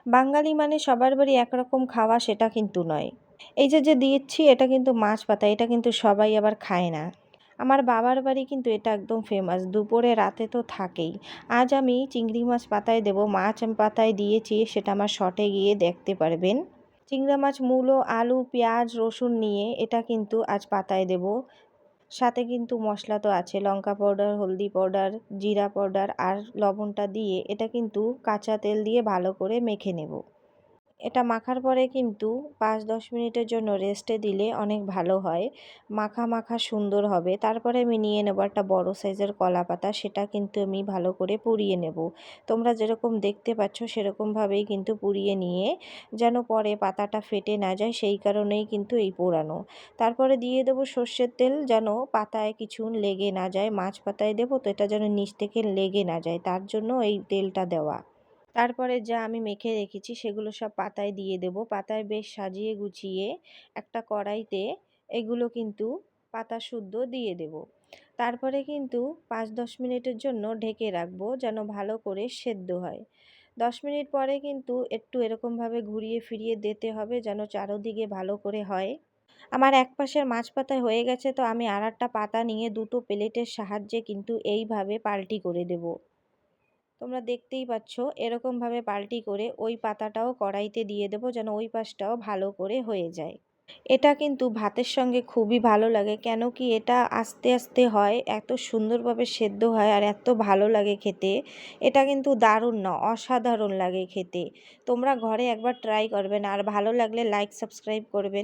বাঙালি মানে সবার বাড়ি একরকম খাওয়া সেটা কিন্তু নয়। এই যে দিচ্ছি এটা কিন্তু মাছ পাতা, এটা কিন্তু সবাই আবার খায় না। আমার বাবার বাড়ি কিন্তু এটা একদম ফেমাস, দুপুরে রাতে তো থাকেই। আজ আমি চিংড়ি মাছ পাতায় দেবো, মাছ আমি পাতায় দিয়েছি সেটা আমার শর্টে গিয়ে দেখতে পারবেন। চিংড়ি মাছ, মূলো, আলু, পেঁয়াজ, রসুন নিয়ে এটা কিন্তু আজ পাতায় দেব। সাথে কিন্তু মশলা তো আছে, লঙ্কা পাউডার, হলদি পাউডার, জিরা পাউডার আর লবণটা দিয়ে এটা কিন্তু কাঁচা তেল দিয়ে ভালো করে মেখে নেব। এটা মাখার পরে কিন্তু 5-10 মিনিটের জন্য রেস্টে দিলে অনেক ভালো হয়, মাখা মাখা সুন্দর হবে। তারপরে আমি নিয়ে নেব একটা বড় সাইজের কলা পাতা, সেটা কিন্তু আমি ভালো করে পুড়িয়ে নেব। তোমরা যেরকম দেখতে পাচ্ছ সেরকমভাবেই কিন্তু পুড়িয়ে নিয়ে, যেন পরে পাতাটা ফেটে না যায় সেই কারণেই কিন্তু এই পোড়ানো। তারপরে দিয়ে দেবো সর্ষের তেল, যেন পাতায় কিছু লেগে না যায়। মাছ পাতায় দেবো তো এটা যেন নিচ থেকে লেগে না যায়, তার জন্য এই তেলটা দেওয়া। তারপরে যা আমি মেখে রেখেছি সেগুলো সব পাতায় দিয়ে দেব। পাতায় বেশ সাজিয়ে গুছিয়ে একটা কড়াইতে এগুলো কিন্তু পাতা শুদ্ধ দিয়ে দেব। তারপরে কিন্তু 5-10 মিনিটের জন্য ঢেকে রাখবো, যেন ভালো করে সেদ্ধ হয়। 10 মিনিট পরে কিন্তু একটু এরকমভাবে ঘুরিয়ে ফিরিয়ে দিতে হবে, যেন চারোদিকে ভালো করে হয়। আমার এক পাশের মাছ পাতায় হয়ে গেছে, তো আমি আরেকটা পাতা নিয়ে দুটো প্লেটের সাহায্যে কিন্তু এইভাবে পাল্টি করে দেব। তোমরা দেখতেই পাচ্ছ এরকমভাবে পাল্টি করে ওই পাতাটাও কড়াইতে দিয়ে দেবো, যেন ওই পাশটাও ভালো করে হয়ে যায়। এটা কিন্তু ভাতের সঙ্গে খুবই ভালো লাগে, কেন কি এটা আস্তে আস্তে হয়, এত সুন্দরভাবে সেদ্ধ হয় আর এত ভালো লাগে খেতে। এটা কিন্তু দারুণ না, অসাধারণ লাগে খেতে। তোমরা ঘরে একবার ট্রাই করবেন, আর ভালো লাগলে লাইক সাবস্ক্রাইব করবেন।